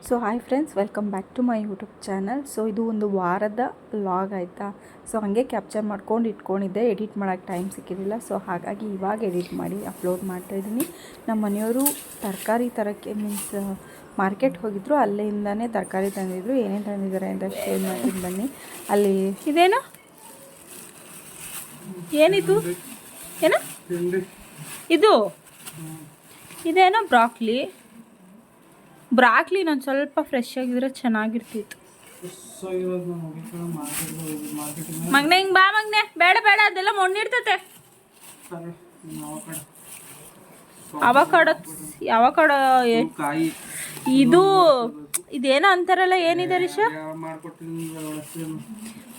So hi friends, welcome back to my YouTube channel. So ಇದು ಒಂದು ವಾರದ vlog ಆಯಿತಾ. ಸೊ ಹಾಗೆ ಕ್ಯಾಪ್ಚರ್ ಮಾಡ್ಕೊಂಡು ಇಟ್ಕೊಂಡಿದ್ದೆ, ಎಡಿಟ್ ಮಾಡೋಕ್ಕೆ ಟೈಮ್ ಸಿಕ್ಕಿರಲಿಲ್ಲ. ಸೊ ಹಾಗಾಗಿ ಇವಾಗ ಎಡಿಟ್ ಮಾಡಿ ಅಪ್ಲೋಡ್ ಮಾಡ್ತಾಯಿದ್ದೀನಿ. ನಮ್ಮ ಮನೆಯವರು ತರಕಾರಿ ತರೋಕ್ಕೆ ಮೀನ್ಸ್ ಮಾರ್ಕೆಟ್ ಹೋಗಿದ್ರು, ಅಲ್ಲಿಂದನೇ ತರಕಾರಿ ತಂದಿದ್ರು. ಏನೇನು ತಂದಿದ್ದಾರೆ ಅಂತ ಶೇರ್ ಮಾಡ್ತೀನಿ ಬನ್ನಿ. ಅಲ್ಲಿ ಇದೇನು ಏನಿದು ಏನು ಇದು ಇದೇನೋ ಬ್ರಾಕ್ಲಿ ನಾನು ಸ್ವಲ್ಪ ಫ್ರೆಶ್ ಆಗಿದ್ರೆ ಚೆನ್ನಾಗಿರ್ತಿತ್ತು. ಮಗ್ನೆ ಹಿಂಗೆ ಬಾ ಮಗ್ನೆ, ಬೇಡ ಬೇಡ ಅದೆಲ್ಲ ಮಣ್ಣಿರ್ತತೆ. ಅವಕಾಡೋ ಇದು ಇದೇನೋ ಅಂತಾರಲ್ಲ, ಏನಿದೆ ರಿಷ?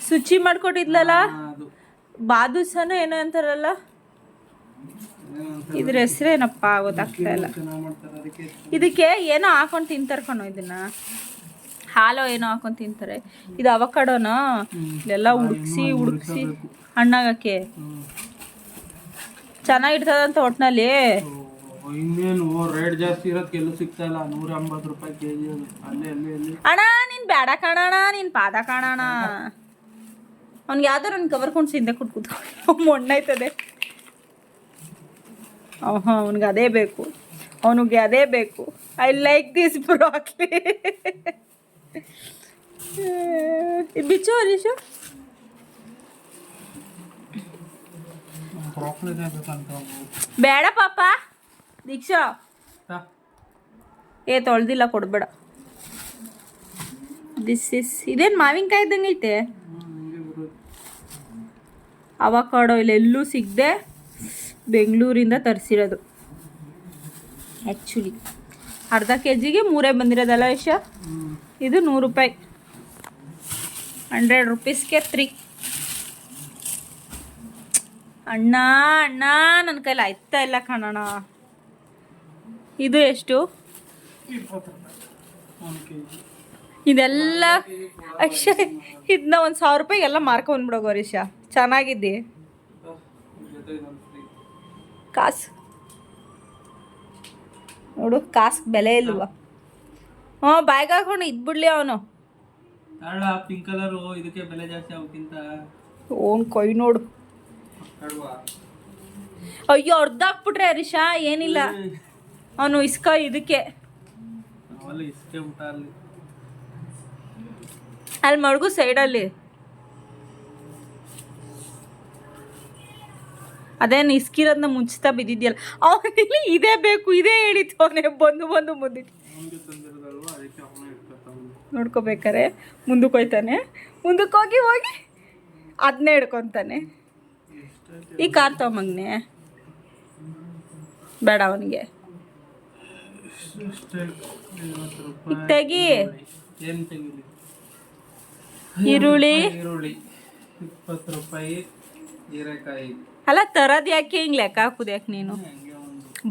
ಶುಚಿ ಮಾಡ್ಕೊಟ್ಟಿದ್ಲಲ್ಲ, ಬಾದುಸನೋ ಏನೋ ಅಂತಾರಲ್ಲ, ಇದ್ರ ಹೆಸ್ರೇನಪ್ಪ ಗೊತ್ತಾಗ್ತಾ ಇಲ್ಲ. ಇದಕ್ಕೆ ಏನೋ ಹಾಕೊಂಡು ತಿಂತಾರೆ ಕಣೋ, ಇದನ್ನ ಹಾಲೋ ಏನೋ ಹಾಕೊಂಡು ತಿಂತಾರೆ. ಇದು ಅವಕಾಡೋನ ಇಲ್ಲೆಲ್ಲ ಹುಡುಕ್ಸಿ ಹಣ್ಣಾಗಕ್ಕೆ ಚೆನ್ನಾಗಿರ್ತದಂತ ಒಟ್ನಲ್ಲಿ. ಇನ್ನೇನು ರೇಟ್ ಜಾಸ್ತಿ ಇರೋದಕ್ಕೆ ಎಲ್ಲೂ ಸಿಗ್ತಾ ಇಲ್ಲ. 180 ರೂಪಾಯಿ ಕೆಜಿ ಅಲ್ಲಿ. ಅಣ್ಣ ನೀನ್ ಬೇಡ ಕಾಣೋಣ, ನೀನ್ ಪಾದ ಕಾಣೋಣ. ಅವ್ನಿಗೆ ಯಾವ್ದಾರು ಒಂದು ಕವರ್ ಕೊಂಡು ಸಿಂದೆ ಕೂತ್ಕೂತ ಮೊಣ್ಣಾಯ್ತದೆ. ಅವನಿಗೆ ಅದೇ ಬೇಕು. I like this broccoli. ಬಿಚ್ಚು ಹರೀಶು, ಬೇಡ ಪಾಪ. ದೀಕ್ಷಾ ತೊಳ್ದಿಲ್ಲ, ಕೊಡ್ಬೇಡ. ಇದೇನು ಮಾವಿನಕಾಯಿ ಇದ್ದಂಗೆ ಐತೆ. ಅವಕಾಡೋ ಇಲ್ಲೆಲ್ಲೂ ಸಿಗದೆ ಬೆಂಗಳೂರಿಂದ ತರಿಸಿರೋದು. ಆ್ಯಕ್ಚುಲಿ ಅರ್ಧ ಕೆಜಿಗೆ 3 ಬಂದಿರೋದಲ್ಲ ಯಶ. ಇದು 100 ರೂಪಾಯಿ, 100 ರೂಪೀಸ್ಗೆ 3. ಅಣ್ಣ ನನ್ನ ಕೈಲಿ ಆಯ್ತಾ ಇಲ್ಲ ಕಣಣ್ಣ. ಇದು ಎಷ್ಟು? ಇದೆಲ್ಲ ಅಕ್ಷಯ್, ಇದನ್ನ 1000 ರೂಪಾಯಿಗೆ ಎಲ್ಲ ಮಾರ್ಕೊಂಡ್ಬಿಡೋ ಗೌರೀಶ. ಚೆನ್ನಾಗಿದ್ದಿ ಕಾಸು ನೋಡು, ಕಾಸು ಬೆಲೆ ಇಲ್ವಾ? ಬಾಯ್ಗೆ ಹಾಕೊಂಡು ಇದ್ಬಿಡ್ಲಿ ಅವನು. ಪಿಂಕ್ ಕಲರ್ ಇದಕ್ಕೆ ಬೆಲೆ ಜಾಸ್ತಿ ಅವಕ್ಕಿಂತ. ಓನ್ ಕೊಯ್ ನೋಡು. ಅಯ್ಯೋ, ಅರ್ಧ ಹಾಕ್ಬಿಟ್ರೆ ಹರೀಶಾ, ಏನಿಲ್ಲ. ಅವನು ಇದಕ್ಕೆ ಅಲ್ಲಿ ಮಡ್ಗು ಸೈಡಲ್ಲಿ ಅದೇನು ಇಸ್ಕಿರೋದನ್ನ ಮುಂಚ್ತಾ ಬಿದ್ದಿದ್ಯಲ್ಲ. ಅವನಿಲ್ಲಿ ಇದೇ ಬೇಕು, ಇದೇ ಹೇಳಿತ್ತು. ಅವನೇ ಬಂದು ಮುಂದಕ್ಕೆ ನೋಡ್ಕೋಬೇಕಾರೆ ಮುಂದಕ್ಕೆ ಹೋಯ್ತಾನೆ. ಮುಂದಕ್ಕೆ ಹೋಗಿ ಅದನ್ನೇ ಹಿಡ್ಕೊತಾನೆ. ಈ ಕಾರ್ ತಗೊಂಬಂಗ್ನೆ ಬೇಡ ಅವನಿಗೆ. ಈಗ ತೆಗಿ. ಈರುಳ್ಳಿ 20 ರೂಪಾಯಿ. ಹೀರೆಕಾಯಿ ಅಲ್ಲ, ತರದ್ ಯಾಕೆ ಹಿಂಗೆ ಲೆಕ್ಕ ಹಾಕುದು ಯಾಕೆ ನೀನು?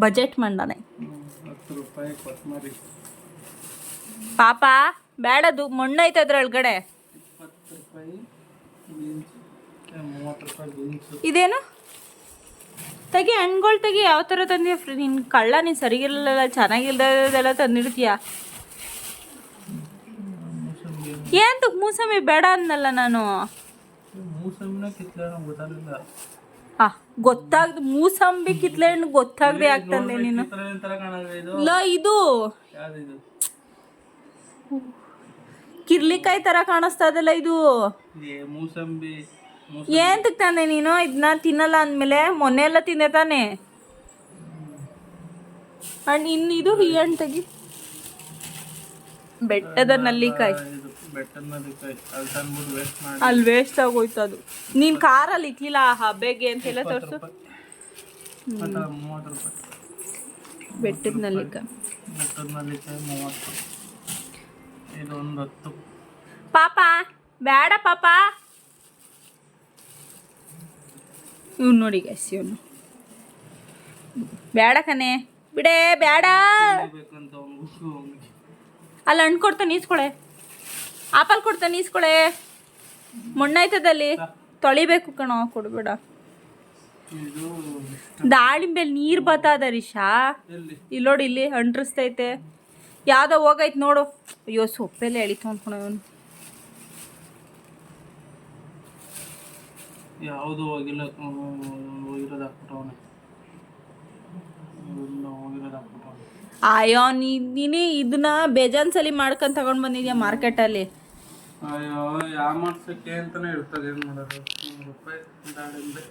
ಬಜೆಟ್ ಮಂಡನೆ. 10 ರೂಪಾಯಿ ಕೊತ್ತಂಬರಿ. ಪಾಪ ಬೇಡದು, ಮಣ್ಣೈತೆ ಅದ್ರೊಳಗಡೆ. 20 ರೂಪಾಯಿ ಬೀನ್ಸ್. 30 ರೂಪಾಯಿ ಬೀನ್ಸ್. ಇದೇನು? ತೆಗಿ, ಹಣ್ಗಳು ತೆಗಿ. ಯಾವ ಥರ ತಂದೀಯ? ನಿನ್ನ ಕಳ್ಳ, ನೀನು ಸರಿಗಿರಲಿಲ್ಲ, ಚೆನ್ನಾಗಿಲ್ದೆಲ್ಲ ತಂದಿರ್ತೀಯ. ಏನು ಮೂಸಂಬಿ ಬೇಡ ಅನ್ನಲ್ಲ ನಾನು. ಗೊತ್ತಾಗ್ದು ಮೂಸಂಬಿ ಕಿತ್ಲೆ ಹಣ್ಣು ಗೊತ್ತಾಗದೆ ಆಗ್ತಂದೆ ನೀನು. ಇಲ್ಲ, ಇದು ಕಿರ್ಲಿಕಾಯಿ ತರ ಕಾಣಿಸ್ತಾ ಇದಲ್ಲ. ಇದು ಮೂಸಂಬಿ. ಏನ್ ತಂದೆ ನೀನು? ಇದನ್ನ ತಿನ್ನಲ್ಲ ಅಂದ್ಮೇಲೆ ಮೊನ್ನೆ ಎಲ್ಲ ತಿಂದೆ ತಾನೆ. ಹಣ್ಣು ಇನ್ನು ಇದು ಈ ಹಣ್ಣು ತೆಗಿ. ಬೆಟ್ಟದ ನಲ್ಲಿಕಾಯಿ. ಅಲ್ಲಿ ವೇಸ್ಟ್ ಆಗೋಯ್ತು ಅದು. ನೀನ್ ಕಾರಲ್ಲಿ ಇಕ್ಲಿಲ್ಲ ಹಬ್ಬೆಗೆ ಅಂತೆಲ್ಲ ತೋರ್ಸು. ಬೆಟ್ಟದ ನಲ್ಲಿಕಾಯಿ. ಪಾಪ ಬೇಡ ಪಾಪ. ಇವ್ನು ನೋಡಿ ಗೈಸ್, ಇವನು ಬೇಡ ಕಣೆ, ಬಿಡೇ ಬೇಡ. ಅಲ್ಲಿ ಹಣ್ಣು ಕೊಡ್ತಾನೆ, ಈಸ್ಕೊಳೆ. ಆಪಲ್ ಕೊಡ್ತಾನೆ, ಈಸ್ಕೊಳೆ. ಮಣ್ಣಾಯ್ತದಲ್ಲಿ ತೊಳಿಬೇಕು ಕಣೋ, ಕೊಡ್ಬೇಡ. ದಾಳಿಂಬೆಲ್ ನೀರು ಬತ್ತದ ರಿಷಾ. ಇಲ್ಲಿ ನೋಡಿ, ಇಲ್ಲಿ ಅಂಟ್ರಿಸ್ತೈತೆ. ಯಾವುದೋ ಹೋಗೈತೆ ನೋಡು. ಅಯ್ಯೋ ಸೊಪ್ಪೆಲ್ಲ ಎಳಿತು ಅಂದ್ಕೊಂಡು ಅವನು. ಯಾವುದು ಹೋಗಿಲ್ಲ, ಹೋಗಿರೋದು ಹಾಕ್ಬಿಟ್ಟವನೆ. ಹೋಗಿರೋದು ಹಾಕ್ಬಿಟ್ಟವನೆ. ಅಯ್ಯೋ ನೀನೇ ಇದನ್ನ ಬೇಜಾನ್ ಸಲಿ ಮಾಡ್ಕೊಂಡು ತಗೊಂಡು ಬಂದಿದ್ಯಾ ಮಾರ್ಕೆಟಲ್ಲಿ. ಅಯ್ಯೋ ಯಾವ ಮಾಡ್ಸೋಕ್ಕೆ ಅಂತಲೇ ಇರ್ತದೆ. ಏನು ಮಾಡೋದು, 100 ರೂಪಾಯಿ ದಾಳಿಂಬೆ,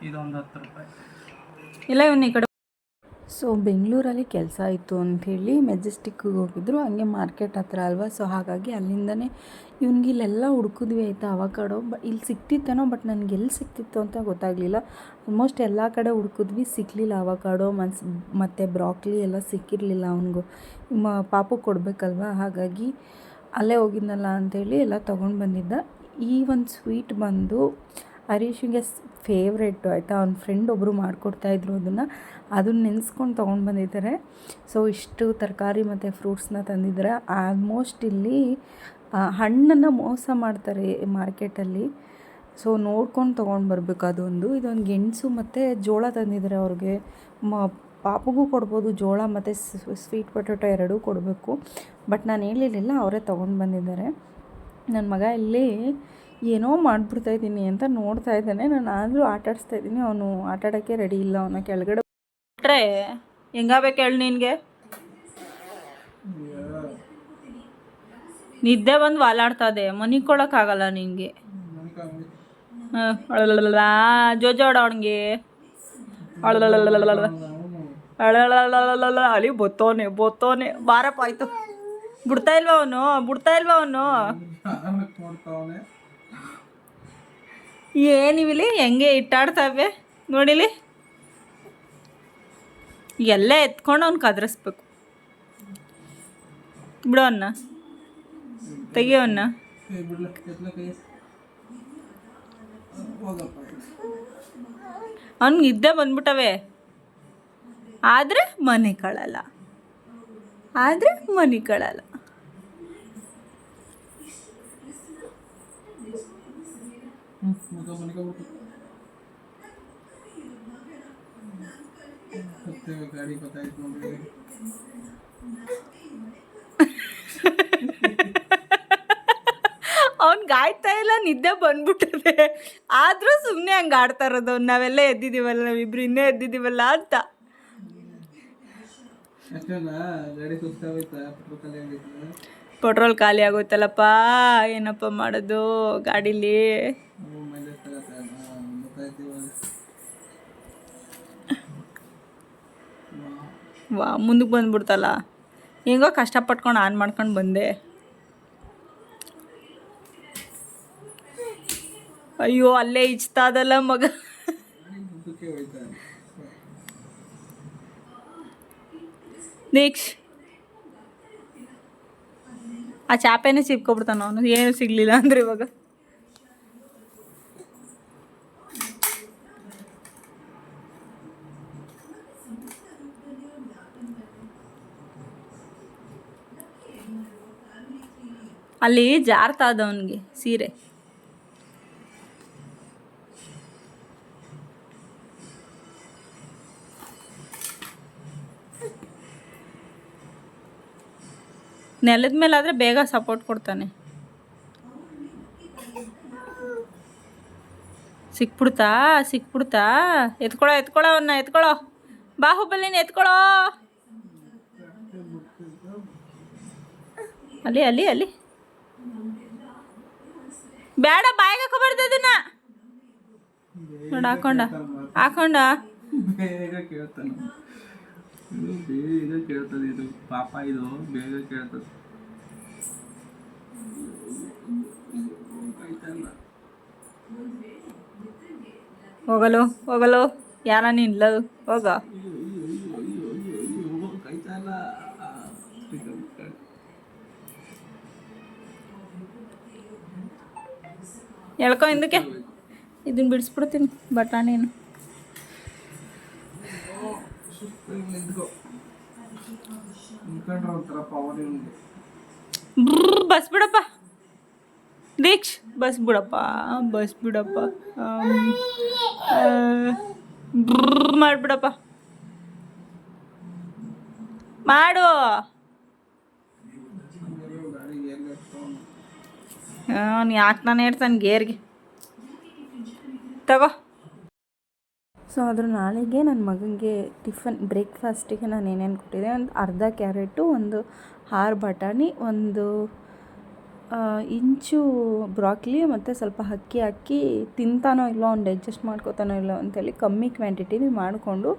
ಇದೊಂದು 10 ರೂಪಾಯಿ. ಇಲ್ಲ ಇವನು ಈ ಕಡೆ. ಸೊ ಬೆಂಗಳೂರಲ್ಲಿ ಕೆಲಸ ಇತ್ತು ಅಂಥೇಳಿ ಮೆಜೆಸ್ಟಿಕ್ಕಿಗೆ ಹೋಗಿದ್ರು, ಹಂಗೆ ಮಾರ್ಕೆಟ್ ಹತ್ರ ಅಲ್ವಾ. ಸೊ ಹಾಗಾಗಿ ಅಲ್ಲಿಂದನೇ ಇವ್ನಿಗೆ ಇಲ್ಲೆಲ್ಲ ಹುಡುಕಿದ್ವಿ ಆಯಿತಾ. ಅವಕಾಡೋ ಇಲ್ಲಿ ಸಿಕ್ತಿತ್ತೇನೋ, ಬಟ್ ನನಗೆ ಎಲ್ಲಿ ಸಿಕ್ತಿತ್ತು ಅಂತ ಗೊತ್ತಾಗಲಿಲ್ಲ. ಆಲ್ಮೋಸ್ಟ್ ಎಲ್ಲ ಕಡೆ ಹುಡುಕಿದ್ವಿ, ಸಿಕ್ಕಲಿಲ್ಲ. ಅವಕಾಡೋ ಮತ್ತು ಬ್ರಾಕ್ಲಿ ಎಲ್ಲ ಸಿಕ್ಕಿರಲಿಲ್ಲ ಅವನಿಗೂ. ಪಾಪು ಕೊಡಬೇಕಲ್ವ, ಹಾಗಾಗಿ ಅಲ್ಲೇ ಹೋಗಿದ್ನಲ್ಲ ಅಂಥೇಳಿ ಎಲ್ಲ ತೊಗೊಂಡು ಬಂದಿದ್ದ. ಈ ಒಂದು ಸ್ವೀಟ್ ಬಂದು ಹರೀಶಿಗೆ ಫೇವ್ರೇಟು ಆಯಿತಾ. ಅವ್ನ ಫ್ರೆಂಡ್ ಒಬ್ಬರು ಮಾಡಿಕೊಡ್ತಾಯಿದ್ರು ಅದನ್ನು ನೆನೆಸ್ಕೊಂಡು ತೊಗೊಂಡು ಬಂದಿದ್ದಾರೆ. ಸೊ ಇಷ್ಟು ತರಕಾರಿ ಮತ್ತು ಫ್ರೂಟ್ಸ್ನ ತಂದಿದ್ದಾರೆ. ಆಲ್ಮೋಸ್ಟ್ ಇಲ್ಲಿ ಹಣ್ಣನ್ನು ಮೋಸ ಮಾಡ್ತಾರೆ ಮಾರ್ಕೆಟಲ್ಲಿ. ಸೊ ನೋಡ್ಕೊಂಡು ತೊಗೊಂಡು ಬರಬೇಕು. ಇದೊಂದು ಗೆಣಸು ಮತ್ತು ಜೋಳ ತಂದಿದ್ದಾರೆ ಅವ್ರಿಗೆ. ಪಾಪಗೂ ಕೊಡ್ಬೋದು ಜೋಳ ಮತ್ತು ಸ್ವೀಟ್ ಪೊಟ್ಯಾಟೊ ಎರಡೂ ಕೊಡಬೇಕು. ಬಟ್ ನಾನು ಹೇಳಿರಲಿಲ್ಲ, ಅವರೇ ತೊಗೊಂಡು ಬಂದಿದ್ದಾರೆ. ನನ್ನ ಮಗ ಇಲ್ಲಿ ಏನೋ ಮಾಡಿಬಿಡ್ತಾಯಿದ್ದೀನಿ ಅಂತ ನೋಡ್ತಾ ಇದ್ದಾನೆ. ನಾನು ಆದರೂ ಆಟಾಡಿಸ್ತಾಯಿದ್ದೀನಿ, ಅವನು ಆಟಾಡೋಕ್ಕೆ ರೆಡಿ ಇಲ್ಲ. ಅವನ ಕೆಳಗಡೆ ಬಿಟ್ರೆ ಹೆಂಗಾಗಬೇಕು ಹೇಳಿ ನಿನಗೆ. ನಿದ್ದೆ ಬಂದು ವಾಲಾಡ್ತದೆ, ಮನಿಗೆ ಕೊಡೋಕ್ಕಾಗಲ್ಲ ನಿನಗೆ. ಜೋಜೋಡ ಅವನಿಗೆ ಅಲ್ಲಿ ಬೊತ್ತೋನೆ ಬಾರಪ್ಪ ಆಯಿತು. ಬಿಡ್ತಾ ಇಲ್ವ ಅವನು ಏನಿವಿಲಿ ಹೆಂಗೆ ಇಟ್ಟಾಡ್ತಾವೆ ನೋಡಿಲಿ. ಎಲ್ಲ ಎತ್ಕೊಂಡು ಅವ್ನು ಕದ್ರಿಸ್ಬೇಕು. ಬಿಡೋ ಅನ್ನ ತೆಗಿಯೋನ್ನ. ಅವ್ನಿಗೆ ಇದ್ದೇ ಬಂದ್ಬಿಟ್ಟವೆ. ಆದರೆ ಮನೆ ಕಳಲ್ಲ. ಗಾಡಿ ಗೊತ್ತಾಯ್ತು ನೋಡಿ. ಅವ್ನಿಗೆ ಆಯ್ತಾ ಇಲ್ಲ, ನಿದ್ದೆ ಬಂದ್ಬಿಟ್ಟದೆ. ಆದರೂ ಸುಮ್ಮನೆ ಹಂಗೆ ಆಡ್ತಾ ಇರೋದು. ನಾವೆಲ್ಲ ಎದ್ದಿದ್ದೀವಲ್ಲ, ನಾವಿಬ್ರು ಇನ್ನೇ ಎದ್ದಿದ್ದೀವಲ್ಲ ಅಂತ. ಪೆಟ್ರೋಲ್ ಖಾಲಿ ಆಗೋಯ್ತಲ್ಲಪ್ಪ, ಏನಪ್ಪ ಮಾಡೋದು ಗಾಡೀಲಿ. ಮುಂದಕ್ಕೆ ಬಂದ್ಬಿಡ್ತಲ್ಲ. ಹೆಂಗೋ ಕಷ್ಟಪಟ್ಕೊಂಡು ಆನ್ ಮಾಡ್ಕೊಂಡು ಬಂದೆ. ಅಯ್ಯೋ ಅಲ್ಲೇ ಇಚ್ತಾ ಅದಲ್ಲ ಮಗ. ನೆಕ್ಸ್ಟ್ ಆ ಚಾಪೆನೇ ಸಿಕ್ಕೊಬಿಡ್ತಾನ ಅವನು, ಏನು ಸಿಗಲಿಲ್ಲ ಅಂದರೆ ಇವಾಗ. ಅಲ್ಲಿ ಜಾರ್ತಾ ಅದ ಅವನಿಗೆ ಸೀರೆ. ನೆಲದ ಮೇಲೆ ಆದರೆ ಬೇಗ ಸಪೋರ್ಟ್ ಕೊಡ್ತಾನೆ. ಸಿಕ್ಬಿಡ್ತಾ ಎತ್ಕೊಳ್ಳೋ ಅವನ್ನ ಬಾಹುಬಲಿನ ಎತ್ಕೊಳ್ಳೋ. ಅಲ್ಲಿ ಬೇಡ, ಬಾಯಿಗೆ ಹಾಕೋಬಾರ್ದು ಅದನ್ನ. ನೋಡಿ ಹಾಕೊಂಡ ಬೇಗ ಕೇಳ್ತದೆ ಇದು ಪಾಪ, ಇದು ಬೇಗ ಕೇಳ್ತದೆ. ಹೋಗಲು ಯಾರ ನಿಲ್ಲ ಹೋಗ. ಎಳ್ಕೊ ಹಿಂದಕ್ಕೆ. ಇದನ್ನ ಬಿಡಿಸ್ಬಿಡ್ತೀನಿ ಬಟಾಣಿನ. ಬಸ್ ಬಿಡಪ್ಪ ದೀಕ್ಷ್, ಬಸ್ ಬಿಡಪ್ಪ. ಮಾಡಿಬಿಡಪ್ಪ ಮಾಡು. ಯಾಕೆ ನಾನು ಹೇಳ್ತಾನೆ ಗೇರ್ಗೆ ತಗೋ. ಸೊ ಅದ್ರ ನಾಳೆಗೆ ನನ್ನ ಮಗನಿಗೆ ಟಿಫನ್ ಬ್ರೇಕ್ಫಾಸ್ಟಿಗೆ ನಾನು ಏನೇನು ಕೊಟ್ಟಿದ್ದೆ, ಒಂದು ಅರ್ಧ ಕ್ಯಾರೆಟು, ಒಂದು 6 ಬಟಾಣಿ, ಒಂದು ಇಂಚು ಬ್ರಾಕ್ಲಿ ಮತ್ತು ಸ್ವಲ್ಪ ಅಕ್ಕಿ ಹಾಕಿ ತಿಂತಾನೋ ಇಲ್ಲೋ ಅವ್ನು ಡೈಜೆಸ್ಟ್ ಮಾಡ್ಕೋತಾನೋ ಇಲ್ಲೋ ಅಂತೇಳಿ ಕಮ್ಮಿ ಕ್ವಾಂಟಿಟಿಲಿ ಮಾಡಿಕೊಂಡು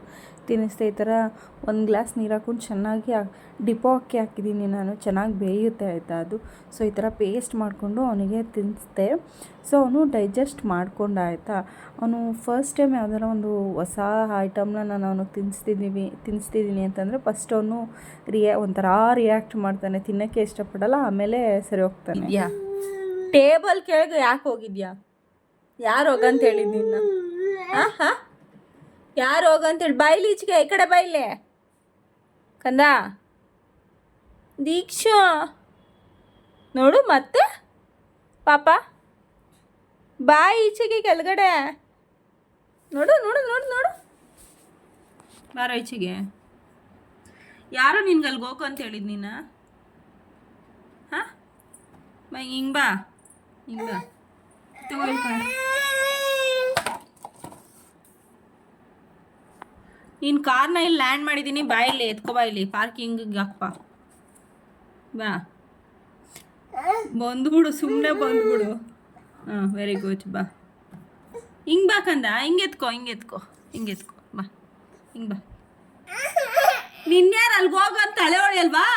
ತಿನ್ನಿಸ್ದೆ. ಈ ಥರ 1 ಗ್ಲಾಸ್ ನೀರು ಹಾಕ್ಕೊಂಡು ಚೆನ್ನಾಗಿ ಡಿಪೋ ಅಕ್ಕಿ ಹಾಕಿದ್ದೀನಿ ನಾನು, ಚೆನ್ನಾಗಿ ಬೇಯುತ್ತೆ ಆಯಿತಾ ಅದು. ಸೊ ಈ ಥರ ಪೇಸ್ಟ್ ಮಾಡಿಕೊಂಡು ಅವನಿಗೆ ತಿನ್ನಿಸ್ದೆ. ಸೊ ಅವನು ಡೈಜೆಸ್ಟ್ ಮಾಡ್ಕೊಂಡ ಆಯಿತಾ. ಅವನು ಫಸ್ಟ್ ಟೈಮ್ ಯಾವ್ದಾರ ಒಂದು ಹೊಸ ಐಟಮ್ನ ನಾನು ಅವನಿಗೆ ತಿನ್ನಿಸ್ತಿದ್ದೀನಿ ಅಂತಂದರೆ ಫಸ್ಟ್ ಅವನು ಒಂಥರ ರಿಯಾಕ್ಟ್ ಮಾಡ್ತಾನೆ, ತಿನ್ನೋಕ್ಕೆ ಇಷ್ಟಪಡಲ್ಲ, ಆಮೇಲೆ ಸರಿ ಹೋಗ್ತಾನೆ. ಇದೆಯಾ ಟೇಬಲ್ ಕೆಳಗೆ ಯಾಕೆ ಹೋಗಿದ್ಯಾ? ಯಾರು ಹೋಗಂತ ಹೇಳಿದ್ದು ನಿನ್ನ? ಹಾಂ ಯಾರು ಹೋಗಂತೇಳಿ ಬಾಯ್ಲಿ ಈಚೆಗೆ, ಈ ಕಡೆ ಬಾಯ್ಲೆ ಕಂದ. ದೀಕ್ಷಾ ನೋಡು ಮತ್ತೆ ಪಾಪ ಬಾಯಿ ಈಚೆಗೆ ಕೆಳಗಡೆ ನೋಡು ನೋಡು ನೋಡು ನೋಡು, ಬಾರೋ ಈಚೆಗೆ. ಯಾರೋ ನಿನ್ಗೆ ಅಲ್ಲಿಗೆ ಹೋಗು ಅಂತ ಹೇಳಿದ್ ನೀನ? ಹಾಂ ಬಾ ಹಿಂಗೆ ಬಾ, ಹಿಂಗೆ ಬಾ, ತಗೊಳ್ಕ. ನೀನು ಕಾರ್ನ ಇಲ್ಲಿ ಲ್ಯಾಂಡ್ ಮಾಡಿದ್ದೀನಿ, ಬಾಯಲ್ಲಿ ಎತ್ಕೊ, ಬಾಯಲ್ಲಿ ಪಾರ್ಕಿಂಗಿಗೆ ಹಾಕ್ಪ ಬಾ. ಬಂದ್ಬಿಡು, ಸುಮ್ಮನೆ ಬಂದ್ಬಿಡು. ಹಾಂ ವೆರಿ ಗುಡ್, ಬಾ ಹಿಂಗೆ ಬಾ ಕಂದ, ಹಿಂಗೆ ಎತ್ಕೊ, ಹಿಂಗೆ ಎತ್ಕೊ, ಹಿಂಗೆ ಎತ್ಕೊ, ಬಾ ಹಿಂಗೆ ಬಾ. ನಿನ್ಯಾರು ಅಲ್ಲಿಗೆ ಹೋಗು ಅಂತ ತಲೆ ಹೊಡೆಯಲ್ವಾ?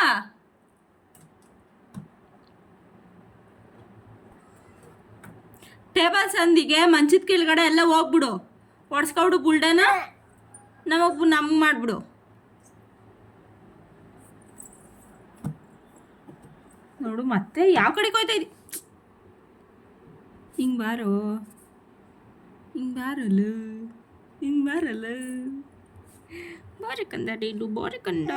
ಟೇಬಲ್ ಸಂದಿಗೆ ಮಂಚದ ಕೆಳಗಡೆ ಎಲ್ಲ ಹೋಗ್ಬಿಡು, ಒಡ್ಸ್ಕೊಬಿಡು ಬುಲ್ಡನ, ನಮಗೆ ಮಾಡಿಬಿಡು. ನೋಡು ಮತ್ತೆ ಯಾವ ಕಡೆಗೆ ಹೋಯ್ತಾ ಇದ್ದಿ? ಹಿಂಗೆ ಬಾರೋ, ಹಿಂಗೆ ಬಾರಲ್ಲ, ಹಿಂಗೆ ಬಾರಲ್ಲ, ಬಾರಿ ಕಂದ ಡೀಡು, ಬಾರಿ ಕಂದ.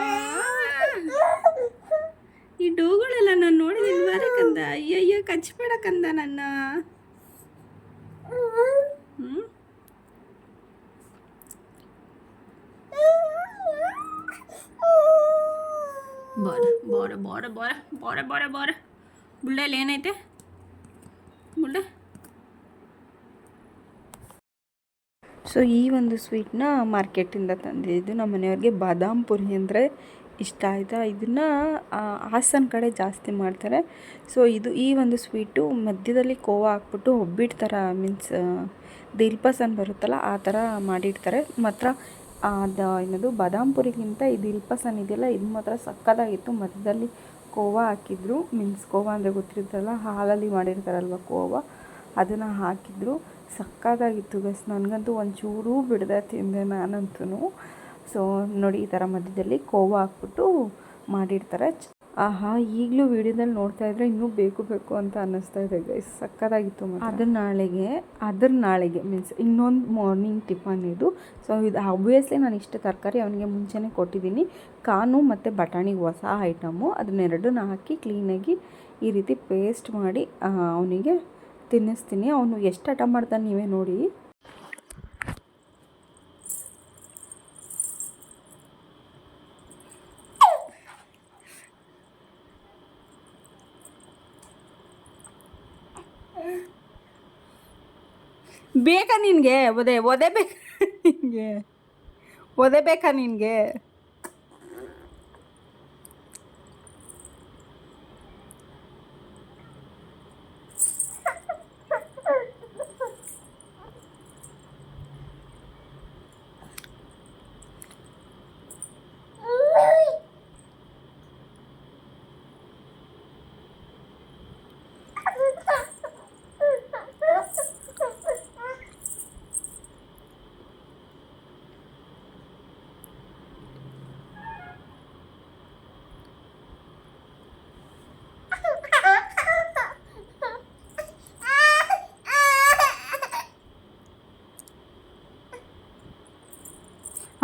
ಈ ಡೋಗಳೆಲ್ಲ ನಾನು ನೋಡಿದ್ದೀನಿ, ಬಾರಿ ಕಂದ. ಅಯ್ಯಯ್ಯ ಕಚ್ಬೇಡ ಕಂದ ನನ್ನ. ಬೋರೆ ಬೋರೆ ಬೋರೆ ಬೋರೆ ಬೋರೆ ಬೋರೆ ಬುಳ್ಳೆಯಲ್ಲಿ ಏನೈತೆ ಬುಳ್ಳೆ? ಸೊ ಈ ಒಂದು ಸ್ವೀಟ್ನ ಮಾರ್ಕೆಟಿಂದ ತಂದಿದ್ದು. ನಮ್ಮ ಮನೆಯವ್ರಿಗೆ ಬಾದಾಮ್ ಪುರಿ ಅಂದರೆ ಇಷ್ಟ ಆಯಿತಾ. ಇದನ್ನು ಹಾಸನ ಕಡೆ ಜಾಸ್ತಿ ಮಾಡ್ತಾರೆ. ಸೊ ಈ ಒಂದು ಸ್ವೀಟು ಮಧ್ಯದಲ್ಲಿ ಕೋವಾ ಹಾಕ್ಬಿಟ್ಟು ಒಬ್ಬಿಟ್ಟು ಥರ, ಮೀನ್ಸ್ ದಿಲ್ಪಸನ್ ಬರುತ್ತಲ್ಲ ಆ ಥರ ಮಾಡಿರ್ತಾರೆ. ಮಾತ್ರ ಅದು ಏನದು ಬಾದಾಮ್ ಪುರಿಗಿಂತ ಈ ದಿಲ್ಪಸನ್ ಇದೆಯಲ್ಲ ಇದು ಮಾತ್ರ ಸಕ್ಕತ್ತಾಗಿತ್ತು. ಮಧ್ಯದಲ್ಲಿ ಕೋವಾ ಹಾಕಿದ್ರು, ಮೀನ್ಸ್ ಕೋವಾ ಅಂದರೆ ಗೊತ್ತಿರುತ್ತಲ್ಲ, ಹಾಲಲ್ಲಿ ಮಾಡಿರ್ತಾರಲ್ವ ಕೋವಾ, ಅದನ್ನು ಹಾಕಿದ್ರು. ಸಕ್ಕತ್ತಾಗಿತ್ತು ಗೈಸ್. ನನಗಂತೂ ಒಂಚೂರು ಬಿಡದೆ ತಿಂದೆ ನಾನಂತೂ. ಸೊ ನೋಡಿ ಈ ಥರ ಮಧ್ಯದಲ್ಲಿ ಕೋವಾ ಹಾಕ್ಬಿಟ್ಟು ಮಾಡಿರ್ತಾರೆ. ಆಹಾ, ಈಗಲೂ ವೀಡಿಯೋದಲ್ಲಿ ನೋಡ್ತಾ ಇದ್ರೆ ಇನ್ನೂ ಬೇಕು ಬೇಕು ಅಂತ ಅನ್ನಿಸ್ತಾ ಇದೆ ಗೈಸ್, ಸಕ್ಕತ್ತಾಗಿತ್ತು. ಅದ್ರ ನಾಳೆಗೆ ಮೀನ್ಸ್ ಇನ್ನೊಂದು ಮಾರ್ನಿಂಗ್ ಟಿಫನ್ ಇದು. ಸೊ ಇದು ಆಬ್ವಿಯಸ್ಲಿ ನಾನು ಇಷ್ಟು ತರಕಾರಿ ಅವನಿಗೆ ಮುಂಚೆನೇ ಕೊಟ್ಟಿದ್ದೀನಿ. ಕಾನು ಮತ್ತು ಬಟಾಣಿಗೆ ಹೊಸ ಐಟಮು, ಅದನ್ನೆರಡನ್ನ ಹಾಕಿ ಕ್ಲೀನಾಗಿ ಈ ರೀತಿ ಪೇಸ್ಟ್ ಮಾಡಿ ಅವನಿಗೆ ತಿನ್ನಿಸ್ತೀನಿ. ಅವನು ಎಷ್ಟು ಹಠ ಮಾಡ್ತಾನೆ ನೀವೇ ನೋಡಿ. ಬೇಕಾ ನಿನಗೆ ಒದೆ ಬೇಕಾ ನಿನಗೆ? ಒದೆ ಬೇಕಾ ನಿನಗೆ?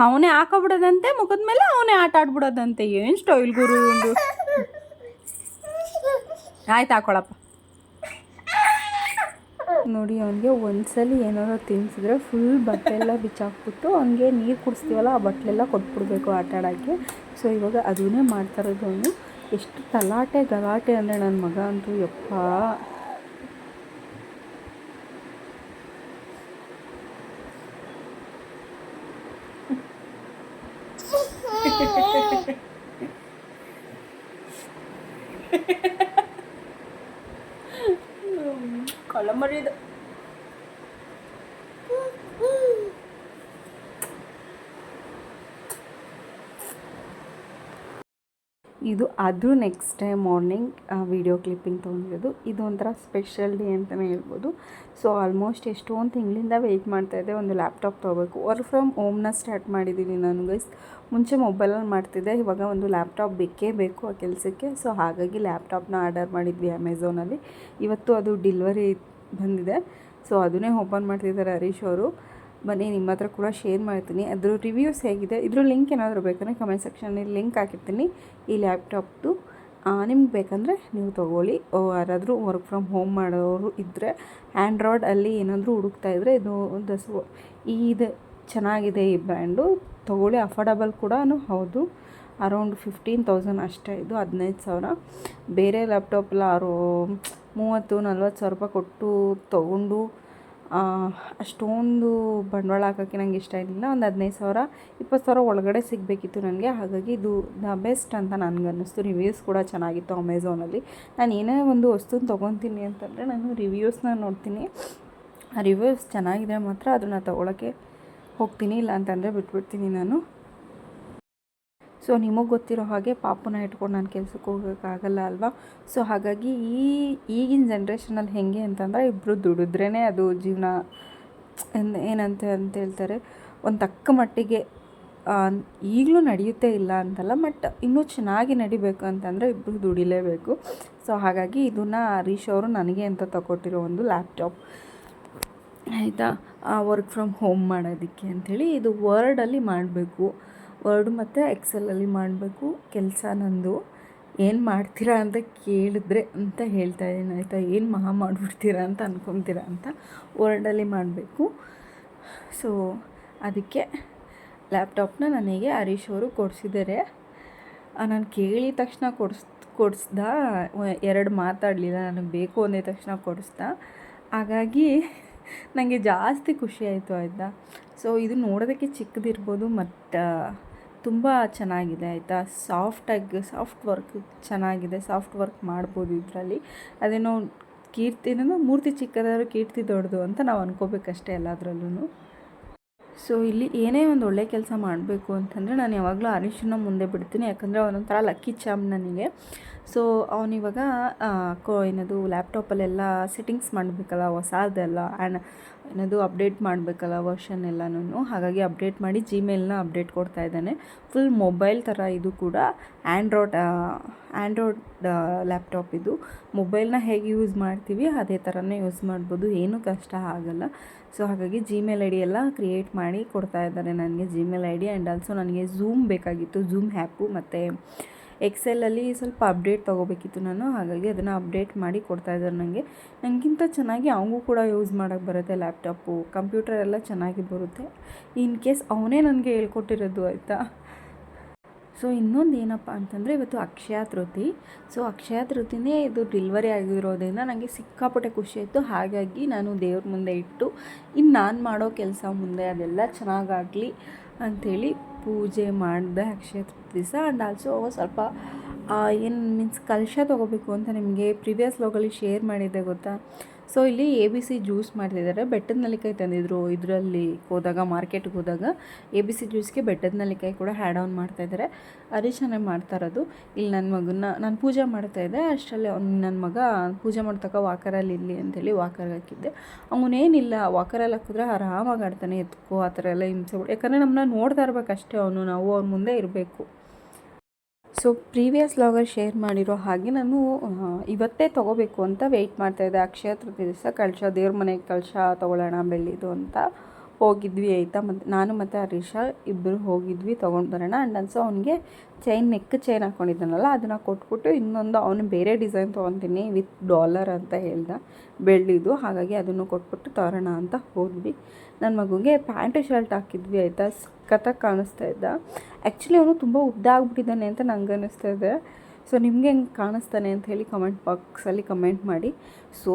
ಅವನೇ ಹಾಕೋಬಿಡೋದಂತೆ ಮುಖದ ಮೇಲೆ, ಅವನೇ ಆಟ ಆಡ್ಬಿಡೋದಂತೆ. ಏನು ಸ್ಟೈಲ್ ಗುರು ಒಂದು. ಆಯ್ತು ಹಾಕೊಳಪ್ಪ. ನೋಡಿ ಅವನಿಗೆ ಒಂದ್ಸಲಿ ಏನಾದ್ರು ತಿನ್ಸಿದ್ರೆ ಫುಲ್ ಬಟ್ಟೆಲ್ಲ ಬಿಚ್ಚಾಕ್ಬಿಟ್ಟು ಅವನಿಗೆ ನೀರು ಕುಡಿಸ್ತೀವಲ್ಲ ಆ ಬಟ್ಟಲೆಲ್ಲ ಕೊಟ್ಬಿಡ್ಬೇಕು ಆಟ ಆಡೋಕ್ಕೆ. ಸೊ ಇವಾಗ ಅದನ್ನೇ ಮಾಡ್ತಾ ಇರೋದು ಅವನು. ಎಷ್ಟು ಗಲಾಟೆ ಅಂದರೆ ನನ್ನ ಮಗ ಅಂತೂ ಯಪ್ಪ. ಕಳ್ಳಮರಿದು ಇದು ಅದು next day morning video clipping ತೊಗೊಂಡಿರೋದು. ಇದು ಒಂಥರ ಸ್ಪೆಷಲ್ ಡೇ ಅಂತಲೇ ಹೇಳ್ಬೋದು. ಸೊ ಆಲ್ಮೋಸ್ಟ್ ಎಷ್ಟೊಂದು ತಿಂಗಳಿಂದ ವೆಯ್ಟ್ ಮಾಡ್ತಾಯಿದ್ದೆ, ಒಂದು ಲ್ಯಾಪ್ಟಾಪ್ ತೊಗೋಬೇಕು. ವರ್ಕ್ ಫ್ರಮ್ ಹೋಮ್ನ ಸ್ಟಾರ್ಟ್ ಮಾಡಿದ್ದೀನಿ ನಾನು ಗೈಸ್. ಮುಂಚೆ ಮೊಬೈಲಲ್ಲಿ ಮಾಡ್ತಿದ್ದೆ, ಇವಾಗ ಒಂದು ಲ್ಯಾಪ್ಟಾಪ್ ಬೇಕೇ ಬೇಕು ಆ ಕೆಲಸಕ್ಕೆ. ಸೊ ಹಾಗಾಗಿ ಲ್ಯಾಪ್ಟಾಪ್ನ ಆರ್ಡರ್ ಮಾಡಿದ್ವಿ ಅಮೆಝಾನಲ್ಲಿ. ಇವತ್ತು ಅದು ಡೆಲಿವರಿ ಬಂದಿದೆ. ಸೊ ಅದನ್ನೇ ಓಪನ್ ಮಾಡ್ತಿದ್ದಾರೆ ಹರೀಶ್ ಅವರು. ಬನ್ನಿ ನಿಮ್ಮ ಹತ್ರ ಕೂಡ ಶೇರ್ ಮಾಡ್ತೀನಿ ಅದ್ರ ರಿವ್ಯೂಸ್ ಹೇಗಿದೆ. ಇದ್ರ ಲಿಂಕ್ ಏನಾದರೂ ಬೇಕಂದರೆ ಕಮೆಂಟ್ ಸೆಕ್ಷನಲ್ಲಿ ಲಿಂಕ್ ಹಾಕಿರ್ತೀನಿ ಈ ಲ್ಯಾಪ್ಟಾಪ್ದು. ನಿಮ್ಗೆ ಬೇಕಂದರೆ ನೀವು ತೊಗೊಳ್ಳಿ. ಯಾರಾದರೂ ವರ್ಕ್ ಫ್ರಮ್ ಹೋಮ್ ಮಾಡೋರು ಇದ್ದರೆ ಆ್ಯಂಡ್ರಾಯ್ಡಲ್ಲಿ ಏನಾದರೂ ಹುಡುಕ್ತಾಯಿದ್ರೆ ಇದು ಚೆನ್ನಾಗಿದೆ ಈ ಬ್ರ್ಯಾಂಡು, ತೊಗೊಳ್ಳಿ. ಅಫೋರ್ಡಬಲ್ ಕೂಡ ಹೌದು. ಅರೌಂಡ್ 15,000 ಅಷ್ಟೇ. ಇದು 15,000. ಬೇರೆ ಲ್ಯಾಪ್ಟಾಪ್ ಎಲ್ಲ 30-40 ಸಾವಿರ ರೂಪಾಯಿ ಕೊಟ್ಟು ತೊಗೊಂಡು ಅಷ್ಟೊಂದು ಬಂಡವಾಳ ಹಾಕೋಕ್ಕೆ ನಂಗೆ ಇಷ್ಟ ಇರಲಿಲ್ಲ. ಒಂದು 15,000-20,000 ಒಳಗಡೆ ಸಿಗಬೇಕಿತ್ತು ನನಗೆ. ಹಾಗಾಗಿ ಇದು ದ ಬೆಸ್ಟ್ ಅಂತ ನನಗನ್ನಿಸ್ತು. ರಿವ್ಯೂಸ್ ಕೂಡ ಚೆನ್ನಾಗಿತ್ತು ಅಮೆಝಾನಲ್ಲಿ. ನಾನು ಏನೇ ಒಂದು ವಸ್ತುನ ತೊಗೊತೀನಿ ಅಂತಂದರೆ ನಾನು ರಿವ್ಯೂಸ್ನ ನೋಡ್ತೀನಿ. ಆ ರಿವ್ಯೂಸ್ ಚೆನ್ನಾಗಿದೆ ಮಾತ್ರ ಅದನ್ನು ತೊಗೊಳಕ್ಕೆ ಹೋಗ್ತೀನಿ, ಇಲ್ಲ ಅಂತಂದರೆ ಬಿಟ್ಬಿಡ್ತೀನಿ ನಾನು. ಸೊ ನಿಮಗೆ ಗೊತ್ತಿರೋ ಹಾಗೆ ಪಾಪುನ ಇಟ್ಕೊಂಡು ನಾನು ಕೆಲ್ಸಕ್ಕೆ ಹೋಗೋಕ್ಕಾಗಲ್ಲ ಅಲ್ವಾ. ಸೊ ಹಾಗಾಗಿ ಈಗಿನ ಜನ್ರೇಷನಲ್ಲಿ ಹೇಗೆ ಅಂತಂದರೆ ಇಬ್ಬರು ದುಡಿದ್ರೇ ಅದು ಜೀವನ ಅಂತ ಹೇಳ್ತಾರೆ. ಒಂದು ತಕ್ಕ ಮಟ್ಟಿಗೆ ಈಗಲೂ ನಡೆಯುತ್ತೆ ಇಲ್ಲ ಅಂತಲ್ಲ, ಬಟ್ ಇನ್ನೂ ಚೆನ್ನಾಗಿ ನಡಿಬೇಕು ಅಂತಂದರೆ ಇಬ್ಬರು ದುಡಿಲೇಬೇಕು. ಸೊ ಹಾಗಾಗಿ ಇದನ್ನು ಹರೀಶ್ ಅವರು ನನಗೆ ಅಂತ ತಗೊಟ್ಟಿರೋ ಒಂದು ಲ್ಯಾಪ್ಟಾಪ್ ಆಯಿತಾ, ವರ್ಕ್ ಫ್ರಮ್ ಹೋಮ್ ಮಾಡೋದಕ್ಕೆ ಅಂಥೇಳಿ. ಇದು ವರ್ಡಲ್ಲಿ ಮಾಡಬೇಕು, ವರ್ಡ್ ಮತ್ತು ಎಕ್ಸೆಲಲ್ಲಿ ಮಾಡಬೇಕು ಕೆಲಸ ನಂದು. ಏನು ಮಾಡ್ತೀರಾ ಅಂತ ಕೇಳಿದ್ರೆ ಅಂತ ಹೇಳ್ತಾ ಇದ್ದೀನಿ ಆಯಿತಾ. ಏನು ಮಾಡಿಬಿಡ್ತೀರಾ ಅಂತ ಅಂದ್ಕೊತೀರಾ ಅಂತ. ವರ್ಡಲ್ಲಿ ಮಾಡಬೇಕು. ಸೊ ಅದಕ್ಕೆ ಲ್ಯಾಪ್ಟಾಪ್ನ ನನಗೆ ಹರೀಶ್ ಅವರು ಕೊಡಿಸಿದ್ದಾರೆ. ನಾನು ಕೇಳಿದ ತಕ್ಷಣ ಕೊಡಿಸ್ದ, 2 ಮಾತಾಡಲಿಲ್ಲ, ನನಗೆ ಬೇಕು ಅಂದಿದ ತಕ್ಷಣ ಕೊಡಿಸ್ದ. ಹಾಗಾಗಿ ನನಗೆ ಜಾಸ್ತಿ ಖುಷಿ ಆಯಿತು ಆಯಿತಾ. ಸೊ ಇದು ನೋಡೋದಕ್ಕೆ ಚಿಕ್ಕದಿರ್ಬೋದು, ಮತ್ತು ತುಂಬ ಚೆನ್ನಾಗಿದೆ ಆಯಿತಾ. ಸಾಫ್ಟ್ ವರ್ಕ್ ಚೆನ್ನಾಗಿದೆ. ಸಾಫ್ಟ್ ವರ್ಕ್ ಮಾಡ್ಬೋದು ಇದರಲ್ಲಿ. ಅದೇನೋ ಮೂರ್ತಿ ಚಿಕ್ಕದಾದ್ರೂ ಕೀರ್ತಿ ದೊಡ್ಡದು ಅಂತ ನಾವು ಅನ್ಕೋಬೇಕಷ್ಟೇ ಎಲ್ಲದರಲ್ಲೂ. ಸೊ ಇಲ್ಲಿ ಏನೇ ಒಂದು ಒಳ್ಳೆ ಕೆಲಸ ಮಾಡಬೇಕು ಅಂತಂದರೆ ನಾನು ಯಾವಾಗಲೂ ಹರೀಶನ್ನ ಮುಂದೆ ಬಿಡ್ತೀನಿ. ಯಾಕಂದರೆ ಅವನೊಂಥರ ಲಕ್ಕಿ ಚಾಮ್ ನನಗೆ. ಸೊ ಅವನಿವಾಗ ಏನದು ಲ್ಯಾಪ್ಟಾಪಲ್ಲೆಲ್ಲ ಸೆಟ್ಟಿಂಗ್ಸ್ ಮಾಡಬೇಕಲ್ಲ, ಹೊಸದೆಲ್ಲ ಏನದು ಅಪ್ಡೇಟ್ ಮಾಡಬೇಕಲ್ಲ ವರ್ಷನ್ ಎಲ್ಲನೂ. ಹಾಗಾಗಿ ಅಪ್ಡೇಟ್ ಮಾಡಿ ಜಿಮೇಲ್ನ ಅಪ್ಡೇಟ್ ಕೊಡ್ತಾ ಇದ್ದಾನೆ. ಫುಲ್ ಮೊಬೈಲ್ ಥರ ಇದು ಕೂಡ ಆ್ಯಂಡ್ರಾಯ್ಡ್ ಲ್ಯಾಪ್ಟಾಪ್ ಇದು. ಮೊಬೈಲ್ನ ಹೇಗೆ ಯೂಸ್ ಮಾಡ್ತೀವಿ ಅದೇ ಥರನೇ ಯೂಸ್ ಮಾಡ್ಬೋದು, ಏನೂ ಕಷ್ಟ ಆಗಲ್ಲ. ಸೊ ಹಾಗಾಗಿ ಜಿಮೇಲ್ ಐ ಡಿ ಎಲ್ಲ ಕ್ರಿಯೇಟ್ ಮಾಡಿ ಕೊಡ್ತಾ ಇದ್ದಾರೆ ನನಗೆ, Gmail I D. And also ನನಗೆ ಝೂಮ್ ಬೇಕಾಗಿತ್ತು, ಝೂಮ್ ಆ್ಯಪು, ಮತ್ತು ಎಕ್ಸೆಲಲ್ಲಿ ಸ್ವಲ್ಪ ಅಪ್ಡೇಟ್ ತೊಗೋಬೇಕಿತ್ತು ನಾನು. ಹಾಗಾಗಿ ಅದನ್ನು ಅಪ್ಡೇಟ್ ಮಾಡಿ ಕೊಡ್ತಾಯಿದ್ದಾರೆ ನನಗಿಂತ ಚೆನ್ನಾಗಿ ಅವನಿಗೂ ಕೂಡ ಯೂಸ್ ಮಾಡೋಕ್ಕೆ ಬರುತ್ತೆ ಲ್ಯಾಪ್ಟಾಪು, ಕಂಪ್ಯೂಟರ್ ಎಲ್ಲ ಚೆನ್ನಾಗಿ ಬರುತ್ತೆ. ಇನ್ ಕೇಸ್ ಅವನೇ ನನಗೆ ಹೇಳ್ಕೊಟ್ಟಿರೋದು ಆಯಿತಾ. ಸೊ ಇನ್ನೊಂದು ಏನಪ್ಪ ಅಂತಂದರೆ ಇವತ್ತು ಅಕ್ಷಯ ತೃತೀಯ. ಸೊ ಅಕ್ಷಯ ತೃತೀಯನೇ ಇದು ಡೆಲಿವರಿ ಆಗಿರೋದ್ರಿಂದ ನನಗೆ ಸಿಕ್ಕಾಪಟ್ಟೆ ಖುಷಿ ಆಯಿತು. ಹಾಗಾಗಿ ನಾನು ದೇವ್ರ ಮುಂದೆ ಇಟ್ಟು ಇನ್ನು ನಾನು ಮಾಡೋ ಕೆಲಸ ಮುಂದೆ ಅದೆಲ್ಲ ಚೆನ್ನಾಗಾಗಲಿ ಅಂಥೇಳಿ ಪೂಜೆ ಮಾಡಿದೆ ಅಕ್ಷಯ ತೃತೀಯ ದಿವಸ. ಆ್ಯಂಡ್ ಆಲ್ಸೋ ಸ್ವಲ್ಪ ಕಲಶ ತೊಗೋಬೇಕು ಅಂತ ನಿಮಗೆ ಪ್ರಿವಿಯಸ್ ವ್ಲಾಗಲ್ಲಿ ಶೇರ್ ಮಾಡಿದ್ದೆ ಗೊತ್ತಾ. ಸೊ ಇಲ್ಲಿ ABC ಜ್ಯೂಸ್ ಮಾಡ್ತಿದ್ದಾರೆ. ಬೆಟ್ಟದ ನೆಲ್ಲಿಕಾಯಿ ತಂದಿದ್ರು ಇದರಲ್ಲಿ ಹೋದಾಗ, ಮಾರ್ಕೆಟ್ಗೆ ಹೋದಾಗ. ABC ಜ್ಯೂಸ್ಗೆ ಬೆಟ್ಟದ ನೆಲ್ಲಿಕಾಯಿ ಕೂಡ ಹ್ಯಾಡ್ ಆನ್ ಮಾಡ್ತಾಯಿದ್ದಾರೆ. ಹರೀಶನೇ ಮಾಡ್ತಾ ಇರೋದು. ಇಲ್ಲಿ ನನ್ನ ಮಗನ್ನ ನಾನು ಪೂಜೆ ಮಾಡ್ತಾಯಿದ್ದೆ, ಅಷ್ಟರಲ್ಲಿ ನನ್ನ ಮಗ ಪೂಜೆ ಮಾಡ್ತಕ್ಕ ವಾಕರಲ್ಲಿ ಇರಲಿ ಅಂತೇಳಿ ವಾಕರ್ಗೆ ಹಾಕಿದ್ದೆ. ಅವನೇನಿಲ್ಲ, ವಾಕರಲ್ಲಿ ಹಾಕಿದ್ರೆ ಆರಾಮಾಗಿ ಆಡ್ತಾನೆ, ಎತ್ಕೋ ಆ ಥರ ಎಲ್ಲ ಹಿಂಸೆ. ಯಾಕಂದರೆ ನಮ್ಮನ್ನ ನೋಡ್ತಾ ಇರಬೇಕಷ್ಟೇ ನಾವು ಅವ್ರ ಮುಂದೆ ಇರಬೇಕು. ಸೊ ಪ್ರೀವಿಯಸ್ ವ್ಲಾಗಲ್ಲಿ ಶೇರ್ ಮಾಡಿರೋ ಹಾಗೆ ನಾನು ಇವತ್ತೇ ತೊಗೋಬೇಕು ಅಂತ ವೆಯ್ಟ್ ಮಾಡ್ತಾಯಿದ್ದೆ. ಅಕ್ಷಯ ತೃತೀಯ ದಿವಸ ದೇವ್ರ ಮನೆಗೆ ಕಲಶ ತೊಗೊಳ್ಳೋಣ ಬೆಳ್ಳಿದು ಅಂತ ಹೋಗಿದ್ವಿ ಆಯಿತಾ. ನಾನು ಮತ್ತು ಹರೀಶ ಇಬ್ಬರು ಹೋಗಿದ್ವಿ ತೊಗೊಂಡು ಬರೋಣ. ಆ್ಯಂಡ್ ಆಲ್ಸೋ ಅವನಿಗೆ ನೆಕ್ ಚೈನ್ ಹಾಕ್ಕೊಂಡಿದ್ದಾನಲ್ಲ ಅದನ್ನು ಕೊಟ್ಬಿಟ್ಟು ಇನ್ನೊಂದು ಅವನು ಬೇರೆ ಡಿಸೈನ್ ತೊಗೊತೀನಿ ವಿತ್ ಡಾಲರ್ ಅಂತ ಹೇಳ್ದ, ಬೆಳ್ಳಿದು. ಹಾಗಾಗಿ ಅದನ್ನು ಕೊಟ್ಬಿಟ್ಟು ತರೋಣ ಅಂತ ಹೋದ್ವಿ. ನನ್ನ ಮಗುಗೆ ಪ್ಯಾಂಟು ಶರ್ಟ್ ಹಾಕಿದ್ವಿ ಆಯಿತಾ. ಸಖತ್ತಾಗಿ ಕಾಣಿಸ್ತಾ ಇದ್ದ. ಆ್ಯಕ್ಚುಲಿ ಅವನು ತುಂಬ ಉದ್ದ ಆಗ್ಬಿಟ್ಟಿದ್ದಾನೆ ಅಂತ ನಂಗೆ ಅನ್ನಿಸ್ತಾ ಇದೆ. ಸೊ ನಿಮಗೆ ಹೆಂಗೆ ಕಾಣಿಸ್ತಾನೆ ಅಂತ ಹೇಳಿ ಕಮೆಂಟ್ ಬಾಕ್ಸಲ್ಲಿ ಕಮೆಂಟ್ ಮಾಡಿ. ಸೊ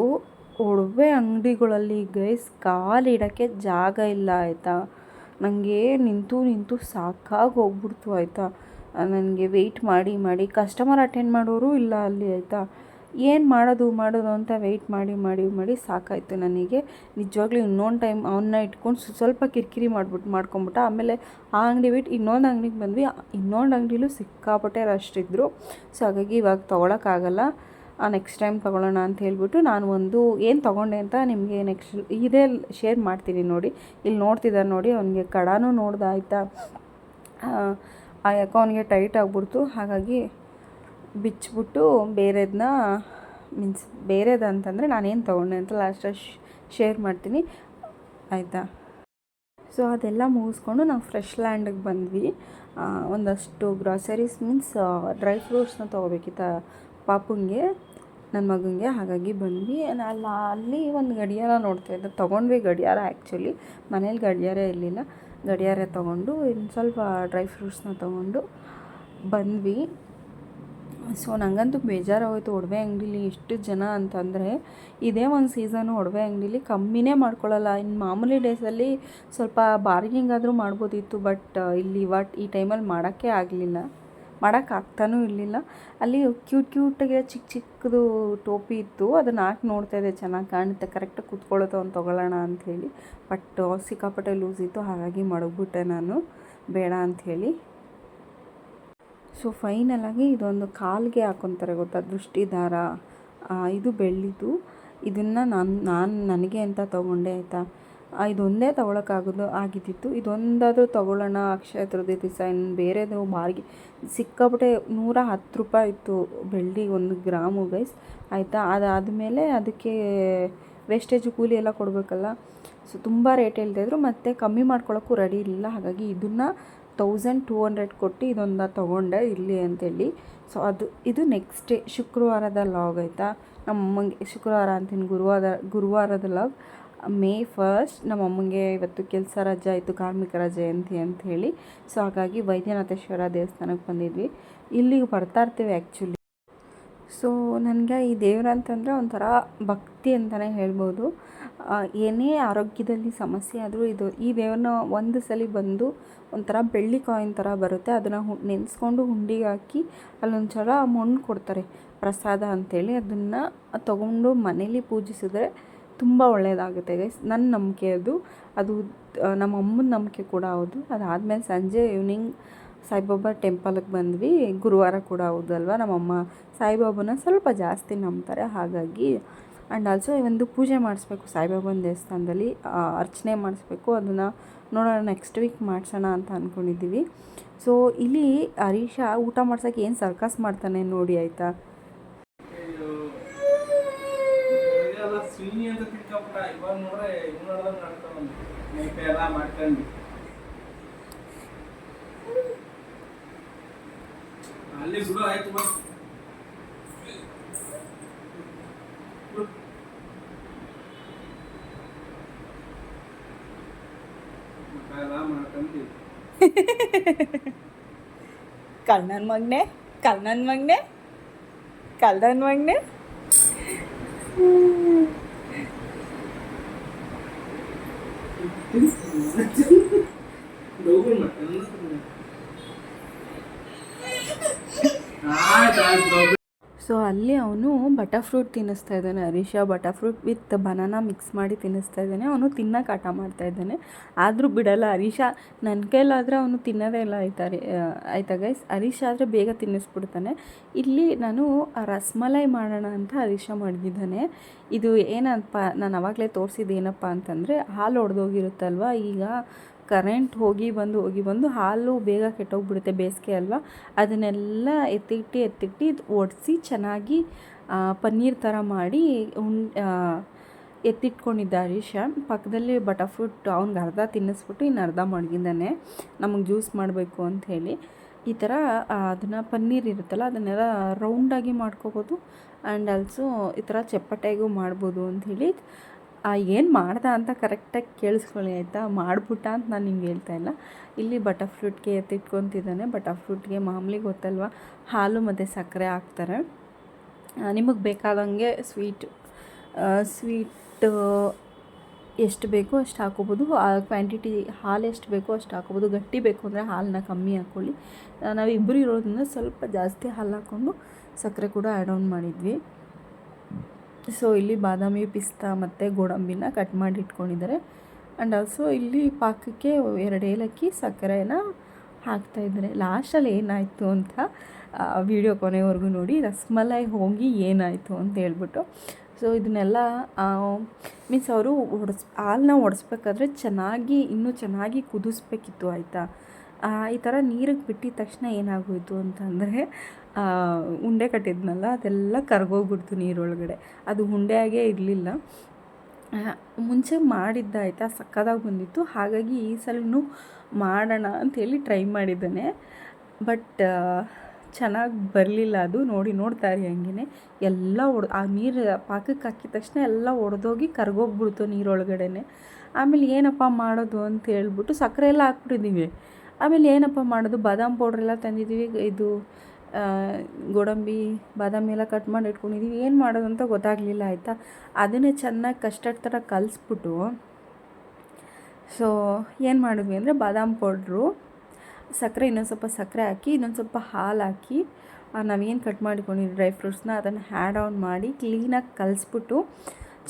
ಒಡವೆ ಅಂಗಡಿಗಳಲ್ಲಿ ಗೈಸ್ ಕಾಲಿಡೋಕ್ಕೆ ಜಾಗ ಇಲ್ಲ ಆಯಿತಾ. ನನಗೆ ನಿಂತು ಸಾಕಾಗಿ ಹೋಗ್ಬಿಡ್ತು ಆಯಿತಾ. ನನಗೆ ವೆಯ್ಟ್ ಮಾಡಿ ಮಾಡಿ ಕಸ್ಟಮರ್ ಅಟೆಂಡ್ ಮಾಡೋರು ಇಲ್ಲ ಅಲ್ಲಿ ಆಯಿತಾ. ಏನು ಮಾಡೋದು ಅಂತ ವೆಯ್ಟ್ ಮಾಡಿ ಸಾಕಾಯಿತು ನನಗೆ. ನಿಜವಾಗ್ಲೂ ಇನ್ನೊಂದು ಟೈಮ್ ಅವನ್ನ ಇಟ್ಕೊಂಡು ಸ್ವಲ್ಪ ಕಿರಿಕಿರಿ ಮಾಡ್ಕೊಂಬಿಟ್ಟ. ಆಮೇಲೆ ಆ ಅಂಗಡಿ ಬಿಟ್ಟು ಇನ್ನೊಂದು ಅಂಗಡಿಗೆ ಬಂದ್ವಿ. ಇನ್ನೊಂದು ಅಂಗಡಿಲೂ ಸಿಕ್ಕಾಪಟ್ಟೆ ರಶ್ ಇದ್ದರು. ಸೊ ಹಾಗಾಗಿ ಇವಾಗ ತೊಗೊಳಕ್ಕಾಗಲ್ಲ, ನೆಕ್ಸ್ಟ್ ಟೈಮ್ ತೊಗೊಳ್ಳೋಣ ಅಂತ ಹೇಳ್ಬಿಟ್ಟು ನಾನು ಒಂದು ಏನು ತೊಗೊಂಡೆ ಅಂತ ನಿಮಗೆ ನೆಕ್ಸ್ಟ್ ಇದೇ ಶೇರ್ ಮಾಡ್ತೀನಿ ನೋಡಿ. ಇಲ್ಲಿ ನೋಡ್ತಿದ್ದಾರೆ ನೋಡಿ, ಅವನಿಗೆ ಕಡಾನೂ ನೋಡ್ದೆ ಆಯಿತಾ. ಯಾಕೋ ಅವನಿಗೆ ಟೈಟ್ ಆಗಿಬಿಡ್ತು, ಹಾಗಾಗಿ ಬಿಚ್ಚಿಬಿಟ್ಟು ಬೇರೆದು ಅಂತಂದರೆ ನಾನೇನು ತೊಗೊಂಡೆ ಅಂತ ಲಾಸ್ಟಲ್ಲಿ ಶೇರ್ ಮಾಡ್ತೀನಿ ಆಯಿತಾ. ಸೊ ಅದೆಲ್ಲ ಮುಗಿಸ್ಕೊಂಡು ನಾವು ಫ್ರೆಶ್ ಲ್ಯಾಂಡಿಗೆ ಬಂದ್ವಿ. ಒಂದಷ್ಟು ಗ್ರಾಸರೀಸ್ ಮೀನ್ಸ್ ಡ್ರೈ ಫ್ರೂಟ್ಸ್ನ ತೊಗೋಬೇಕಿತ್ತ ಪಾಪುಂಗೆ, ನನ್ನ ಮಗನಿಗೆ, ಹಾಗಾಗಿ ಬಂದ್ವಿ. ಅಲ್ಲಿ ಒಂದು ಗಡಿಯಾರ ನೋಡ್ತಾಯಿದ್ದೆ, ತೊಗೊಂಡ್ವಿ ಗಡಿಯಾರ. ಆ್ಯಕ್ಚುಲಿ ಮನೇಲಿ ಗಡಿಯಾರ ಇರಲಿಲ್ಲ, ಗಡಿಯಾರ ತೊಗೊಂಡು ಇನ್ನು ಸ್ವಲ್ಪ ಡ್ರೈ ಫ್ರೂಟ್ಸ್ನ ತೊಗೊಂಡು ಬಂದ್ವಿ. ಸೊ ನನಗಂತೂ ಬೇಜಾರಾಗೋಯ್ತು ಒಡವೆ ಅಂಗಡೀಲಿ ಎಷ್ಟು ಜನ ಅಂತಂದರೆ. ಇದೇ ಒಂದು ಸೀಸನು ಒಡವೆ ಅಂಗಡೀಲಿ ಕಮ್ಮಿನೇ ಮಾಡ್ಕೊಳ್ಳಲ್ಲ. ಇನ್ನು ಮಾಮೂಲಿ ಡೇಸಲ್ಲಿ ಸ್ವಲ್ಪ ಬಾರ್ಗಿಂಗ್ ಆದರೂ ಮಾಡ್ಬೋದಿತ್ತು, ಬಟ್ ಇಲ್ಲಿ ಈ ಟೈಮಲ್ಲಿ ಮಾಡೋಕ್ಕಾಗ್ತಾನೂ ಇರಲಿಲ್ಲ. ಅಲ್ಲಿ ಕ್ಯೂಟಾಗಿ ಚಿಕ್ಕದು ಟೋಪಿ ಇತ್ತು, ಅದನ್ನು ಹಾಕಿ ನೋಡ್ತಾಯಿದ್ದೆ, ಚೆನ್ನಾಗಿ ಕಾಣುತ್ತೆ, ಕರೆಕ್ಟಾಗಿ ಕೂತ್ಕೊಳ್ಳೋದು ಅವ್ನು ತೊಗೊಳ್ಳೋಣ ಅಂಥೇಳಿ. ಬಟ್ ಸಿಕ್ಕಾಪಟ್ಟೆ ಲೂಸ್ ಇತ್ತು, ಹಾಗಾಗಿ ಮಡಗ್ಬಿಟ್ಟೆ ನಾನು ಬೇಡ ಅಂಥೇಳಿ. ಸೊ ಫೈನಲಾಗಿ ಇದೊಂದು ಕಾಲಿಗೆ ಹಾಕ್ಕೊತಾರೆ ಗೊತ್ತಾ, ದೃಷ್ಟಿ ದಾರ, ಇದು ಬೆಳ್ಳಿದು. ಇದನ್ನು ನಾನು ನನಗೆ ಅಂತ ತೊಗೊಂಡೆ ಆಯಿತಾ. ಇದೊಂದೇ ಆಗಿದ್ದಿತ್ತು. ಇದೊಂದಾದರೂ ತೊಗೊಳ್ಳೋಣ ಅಕ್ಷಯ ತೃತೀಯ ದಿವಸ. ಇನ್ನು ಬೇರೆದು ಸಿಕ್ಕಾಪಟ್ಟೆ 110 ರೂಪಾಯಿ ಇತ್ತು ಬೆಳ್ಳಿ 1 ಗ್ರಾಮು ಗೈಸ್ ಆಯಿತಾ. ಅದಾದಮೇಲೆ ಅದಕ್ಕೆ ವೇಸ್ಟೇಜು ಕೂಲಿ ಎಲ್ಲ ಕೊಡಬೇಕಲ್ಲ. ಸೊ ತುಂಬ ರೇಟ್ ಹೇಳ್ತಾಯಿದ್ರು, ಮತ್ತು ಕಮ್ಮಿ ಮಾಡ್ಕೊಳ್ಳೋಕ್ಕೂ ರೆಡಿ ಇರಲಿಲ್ಲ. ಹಾಗಾಗಿ ಇದನ್ನು 1200 ಕೊಟ್ಟು ಇದೊಂದು ತೊಗೊಂಡೆ ಇರಲಿ ಅಂತೇಳಿ. ಸೊ ಇದು ನೆಕ್ಸ್ಟ್ ಡೇ ಶುಕ್ರವಾರದ ಲಾಗ್ ಆಯಿತಾ. ನಮ್ಮಮ್ಮಂಗೆ ಶುಕ್ರವಾರ ಅಂತೀನಿ, ಗುರುವಾರದ ಲಾಗ್. May 1 ನಮ್ಮಮ್ಮಂಗೆ ಇವತ್ತು ಕೆಲಸ ರಜೆ ಆಯಿತು, ಕಾರ್ಮಿಕರ ಜಯಂತಿ ಅಂತ ಹೇಳಿ. ಸೊ ಹಾಗಾಗಿ ವೈದ್ಯನಾಥೇಶ್ವರ ದೇವಸ್ಥಾನಕ್ಕೆ ಬಂದಿದ್ವಿ. ಇಲ್ಲಿಗೆ ಬರ್ತಾ ಇರ್ತೀವಿ ಆ್ಯಕ್ಚುಲಿ. ಸೊ ನನಗೆ ಈ ದೇವ್ರಂತಂದರೆ ಒಂಥರ ಭಕ್ತಿ ಅಂತಲೇ ಹೇಳ್ಬೋದು. ಏನೇ ಆರೋಗ್ಯದಲ್ಲಿ ಸಮಸ್ಯೆ ಆದರೂ ಈ ದೇವ್ರನ್ನ ಒಂದು ಸಲ ಬಂದು ಒಂಥರ ಬೆಳ್ಳಿ ಕಾಯಿನ್ ಥರ ಬರುತ್ತೆ, ಅದನ್ನು ನೆನೆಸ್ಕೊಂಡು ಹುಂಡಿಗೆ ಹಾಕಿ ಅಲ್ಲೊಂದು ಸಲ ಮಣ್ಣು ಕೊಡ್ತಾರೆ ಪ್ರಸಾದ ಅಂಥೇಳಿ. ಅದನ್ನು ತೊಗೊಂಡು ಮನೇಲಿ ಪೂಜಿಸಿದ್ರೆ ತುಂಬ ಒಳ್ಳೆಯದಾಗುತ್ತೆ ಗೈಸ್. ನನ್ನ ನಂಬಿಕೆ ಅದು ನಮ್ಮ ಅಮ್ಮನ ನಂಬಿಕೆ ಕೂಡ ಹೌದು. ಅದಾದಮೇಲೆ ಸಂಜೆ ಈವ್ನಿಂಗ್ ಸಾಯಿಬಾಬಾ ಟೆಂಪಲ್ಗೆ ಬಂದ್ವಿ. ಗುರುವಾರ ಕೂಡ ಹೌದಲ್ವ, ನಮ್ಮಮ್ಮ ಸಾಯಿಬಾಬಾನ ಸ್ವಲ್ಪ ಜಾಸ್ತಿ ನಂಬ್ತಾರೆ, ಹಾಗಾಗಿ. ಆ್ಯಂಡ್ ಆಲ್ಸೋ ಒಂದು ಪೂಜೆ ಮಾಡಿಸ್ಬೇಕು ಸಾಯಿಬಾಬಾನ ದೇವಸ್ಥಾನದಲ್ಲಿ, ಅರ್ಚನೆ ಮಾಡಿಸ್ಬೇಕು. ಅದನ್ನು ನೋಡೋಣ, ನೆಕ್ಸ್ಟ್ ವೀಕ್ ಮಾಡಿಸೋಣ ಅಂತ ಅಂದ್ಕೊಂಡಿದ್ದೀವಿ. ಸೊ ಇಲ್ಲಿ ಹರೀಶ ಊಟ ಮಾಡ್ಸೋಕ್ಕೆ ಏನು ಸರ್ಕಸ್ ಮಾಡ್ತಾನೆ ನೋಡಿ ಆಯಿತಾ. ಅಲ್ಲಿ ಬಿಡು ಆಯ್ತು ಬಾ. ಕಳ್ಳನ ಮಗನೆ ಸೊ ಅಲ್ಲಿ ಅವನು ಬಟರ್ಫ್ರೂಟ್ ತಿನ್ನಿಸ್ತಾ ಇದ್ದಾನೆ. Harish butter fruit with banana mix ಮಾಡಿ ತಿನ್ನಿಸ್ತಾ ಇದ್ದಾನೆ. ಅವನು ತಿನ್ನೋಕೆ ಹಠ ಮಾಡ್ತಾ ಇದ್ದಾನೆ, ಆದರೂ ಬಿಡಲ್ಲ ಹರೀಶ. ನನ್ನ ಕೈಲಾದರೆ ಅವನು ತಿನ್ನೋದೇ ಇಲ್ಲ ಆಯ್ತಾ ಗೈಸ್. ಹರೀಶ ಆದರೆ ಬೇಗ ತಿನ್ನಿಸ್ಬಿಡ್ತಾನೆ. ಇಲ್ಲಿ ನಾನು ರಸಮಲೈ ಮಾಡೋಣ ಅಂತ ಹರೀಶ ಮಡಗಿದ್ದಾನೆ. ಇದು ಏನಪ್ಪ, ನಾನು ಆವಾಗಲೇ ತೋರಿಸಿದ್ದು ಏನಪ್ಪ ಅಂತಂದರೆ, ಹಾಲು ಒಡೆದೋಗಿರುತ್ತಲ್ವ, ಈಗ ಕರೆಂಟ್ ಹೋಗಿ ಬಂದು ಹಾಲು ಬೇಗ ಕೆಟ್ಟೋಗ್ಬಿಡುತ್ತೆ, ಬೇಸಿಗೆ ಅಲ್ವಾ. ಅದನ್ನೆಲ್ಲ ಎತ್ತಿಟ್ಟು ಒಡಿಸಿ ಚೆನ್ನಾಗಿ ಪನ್ನೀರ್ ಥರ ಮಾಡಿ ಎತ್ತಿಟ್ಕೊಂಡಿದ್ದ ಹರೀಶ. ಪಕ್ಕದಲ್ಲಿ ಬಟರ್ಫ್ರೂಟ್ ಅವ್ನಿಗೆ ಅರ್ಧ ತಿನ್ನಿಸ್ಬಿಟ್ಟು ಇನ್ನು ಅರ್ಧ ಮಡಗಿದ್ದಾನೆ, ನಮಗೆ ಜ್ಯೂಸ್ ಮಾಡಬೇಕು ಅಂಥೇಳಿ. ಈ ಥರ ಅದನ್ನು ಪನ್ನೀರ್ ಇರುತ್ತಲ್ಲ, ಅದನ್ನೆಲ್ಲ ರೌಂಡಾಗಿ ಮಾಡ್ಕೋಬೋದು. ಆ್ಯಂಡ್ ಆಲ್ಸೋ ಈ ಥರ ಚಪ್ಪಟೆಗೂ ಮಾಡ್ಬೋದು ಅಂಥೇಳಿ ಏನು ಮಾಡ್ದ ಅಂತ ಕರೆಕ್ಟಾಗಿ ಕೇಳಿಸ್ಕೊಳ್ಳಿ ಆಯಿತಾ. ಮಾಡಿಬಿಟ್ಟ ಅಂತ ನಾನು ನಿಮ್ಗೆ ಹೇಳ್ತಾ ಇಲ್ಲ. ಇಲ್ಲಿ ಬಟರ್ ಫ್ರೂಟ್ಗೆ ಎತ್ತಿಟ್ಕೊತಿದ್ದಾನೆ. ಬಟರ್ ಫ್ರೂಟ್ಗೆ ಮಾಮೂಲಿ ಗೊತ್ತಲ್ವ, ಹಾಲು ಮತ್ತು ಸಕ್ಕರೆ ಹಾಕ್ತಾರೆ. ನಿಮಗೆ ಬೇಕಾದಂಗೆ ಸ್ವೀಟ್ ಎಷ್ಟು ಬೇಕೋ ಅಷ್ಟು ಹಾಕೋಬೋದು. ಆ ಕ್ವಾಂಟಿಟಿ ಹಾಲು ಎಷ್ಟು ಬೇಕೋ ಅಷ್ಟು ಹಾಕೋಬೋದು. ಗಟ್ಟಿ ಬೇಕು ಅಂದರೆ ಹಾಲನ್ನ ಕಮ್ಮಿ ಹಾಕ್ಕೊಳ್ಳಿ. ನಾವಿಬ್ಬರು ಇರೋದ್ರಿಂದ ಸ್ವಲ್ಪ ಜಾಸ್ತಿ ಹಾಲು ಹಾಕ್ಕೊಂಡು ಸಕ್ಕರೆ ಕೂಡ ಆ್ಯಡ್ ಆನ್ ಮಾಡಿದ್ವಿ. ಸೊ ಇಲ್ಲಿ ಬಾದಾಮಿ, ಪಿಸ್ತಾ ಮತ್ತು ಗೋಡಂಬಿನ ಕಟ್ ಮಾಡಿ ಇಟ್ಕೊಂಡಿದ್ದಾರೆ. ಆ್ಯಂಡ್ ಆಲ್ಸೋ ಇಲ್ಲಿ ಪಾಕಕ್ಕೆ 2 ಏಲಕ್ಕಿ ಸಕ್ಕರೆನ ಹಾಕ್ತಾಯಿದ್ದಾರೆ. ಲಾಸ್ಟಲ್ಲಿ ಏನಾಯಿತು ಅಂತ ವಿಡಿಯೋ ಕೊನೆವರೆಗೂ ನೋಡಿ. ರಸ್ಮಲೈ ಹೋಗಿ ಏನಾಯಿತು ಅಂತ ಹೇಳ್ಬಿಟ್ಟು. ಸೊ ಇದನ್ನೆಲ್ಲ ಮೀನ್ಸ್ ಅವರು ಹಾಲನ್ನ ಒಡಿಸ್ಬೇಕಾದ್ರೆ ಇನ್ನೂ ಚೆನ್ನಾಗಿ ಕುದಿಸ್ಬೇಕಿತ್ತು ಆಯಿತಾ. ಈ ಥರ ನೀರಿಗೆ ಬಿಟ್ಟಿದ ತಕ್ಷಣ ಏನಾಗೋಯಿತು ಅಂತಂದರೆ ಉಂಡೆ ಕಟ್ಟಿದ್ನಲ್ಲ ಅದೆಲ್ಲ ಕರ್ಗೋಗ್ಬಿಡ್ತು ನೀರೊಳಗಡೆ. ಅದು ಉಂಡೆಯಾಗೇ ಇರಲಿಲ್ಲ. ಮುಂಚೆ ಮಾಡಿದ್ದಾಯ್ತಾ, ಸಕ್ಕತ್ತಾಗಿ ಬಂದಿತ್ತು. ಹಾಗಾಗಿ ಈ ಸಲನೂ ಮಾಡೋಣ ಅಂಥೇಳಿ ಟ್ರೈ ಮಾಡಿದ್ದಾನೆ. ಬಟ್ ಚೆನ್ನಾಗಿ ಬರಲಿಲ್ಲ ಅದು. ನೋಡ್ತಾರೆ ಹಂಗೆ ಎಲ್ಲ ಆ ನೀರು ಪಾಕಕ್ಕೆ ಹಾಕಿದ ತಕ್ಷಣ ಎಲ್ಲ ಒಡೆದೋಗಿ ಕರ್ಗೋಗ್ಬಿಡ್ತು ನೀರೊಳಗಡೆ. ಆಮೇಲೆ ಏನಪ್ಪ ಮಾಡೋದು ಅಂತ ಹೇಳ್ಬಿಟ್ಟು ಸಕ್ಕರೆ ಎಲ್ಲ ಹಾಕ್ಬಿಟ್ಟಿದ್ದೀವಿ. ಆಮೇಲೆ ಏನಪ್ಪ ಮಾಡೋದು, ಬಾದಾಮ್ ಪೌಡ್ರೆಲ್ಲ ತಂದಿದ್ದೀವಿ, ಇದು ಗೋಡಂಬಿ ಬಾದಾಮಿ ಎಲ್ಲ ಕಟ್ ಮಾಡಿ ಇಟ್ಕೊಂಡಿದ್ದೀವಿ. ಏನು ಮಾಡೋದು ಅಂತ ಗೊತ್ತಾಗಲಿಲ್ಲ ಆಯಿತಾ. ಅದನ್ನೇ ಚೆನ್ನಾಗಿ ಕಸ್ಟರ್ಡ್ ಥರ ಕಲಿಸ್ಬಿಟ್ಟು ಸೊ ಏನು ಮಾಡಿದ್ವಿ ಅಂದರೆ ಬಾದಾಮ್ ಪೌಡ್ರು, ಸಕ್ಕರೆ, ಇನ್ನೊಂದು ಸ್ವಲ್ಪ ಸಕ್ಕರೆ ಹಾಕಿ, ಇನ್ನೊಂದು ಸ್ವಲ್ಪ ಹಾಲು ಹಾಕಿ, ನಾವೇನು ಕಟ್ ಮಾಡಿಕೊಂಡಿದ್ವಿ ಡ್ರೈ ಫ್ರೂಟ್ಸ್ನ ಅದನ್ನು ಆ್ಯಡ್ ಆನ್ ಮಾಡಿ ಕ್ಲೀನಾಗಿ ಕಲಿಸ್ಬಿಟ್ಟು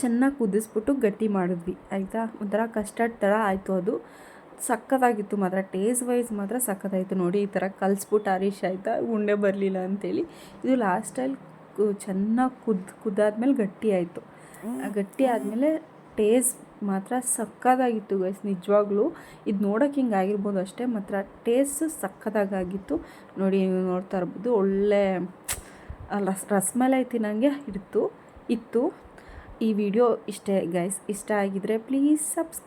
ಚೆನ್ನಾಗಿ ಕುದಿಸ್ಬಿಟ್ಟು ಗಟ್ಟಿ ಮಾಡಿದ್ವಿ ಆಯಿತಾ. ಒಂಥರ ಕಸ್ಟರ್ಡ್ ಥರ ಆಯಿತು. ಅದು ಸಕ್ಕತ್ತಾಗಿತ್ತು ಮಾತ್ರ. ಟೇಸ್ಟ್ ವೈಸ್ ಮಾತ್ರ ಸಕ್ಕತ್ತಾಯಿತು. ನೋಡಿ ಈ ಥರ ಕಲಿಸ್ಬಿಟ್ಟು ಅರಿಶ್ ಆಯಿತಾ, ಉಂಡೆ ಬರಲಿಲ್ಲ ಅಂಥೇಳಿ. ಇದು ಲಾಸ್ಟಲ್ಲಿ ಚೆನ್ನಾಗಿ ಕುದ್ದಾದ್ಮೇಲೆ ಗಟ್ಟಿ ಆಯಿತು. ಗಟ್ಟಿ ಆದಮೇಲೆ ಟೇಸ್ಟ್ ಮಾತ್ರ ಸಕ್ಕತ್ತಾಗಿತ್ತು ಗೈಸ್, ನಿಜವಾಗ್ಲೂ. ಇದು ನೋಡೋಕೆ ಹಿಂಗೆ ಆಗಿರ್ಬೋದು ಅಷ್ಟೇ, ಮಾತ್ರ ಟೇಸ್ಟ್ ಸಕ್ಕತ್ತಾಗಿತ್ತು. ನೋಡಿ ನೀವು ನೋಡ್ತಾ ಇರ್ಬೋದು, ಒಳ್ಳೆ ರಸ್ಮಲೈ ತಿನ್ನಂಗೆ ಇತ್ತು. ಈ ವಿಡಿಯೋ ಇಷ್ಟೇ ಗೈಸ್. ಇಷ್ಟ ಆಗಿದ್ರೆ ಪ್ಲೀಸ್ ಸಬ್ಸ್ಕ್ರೈಬ್.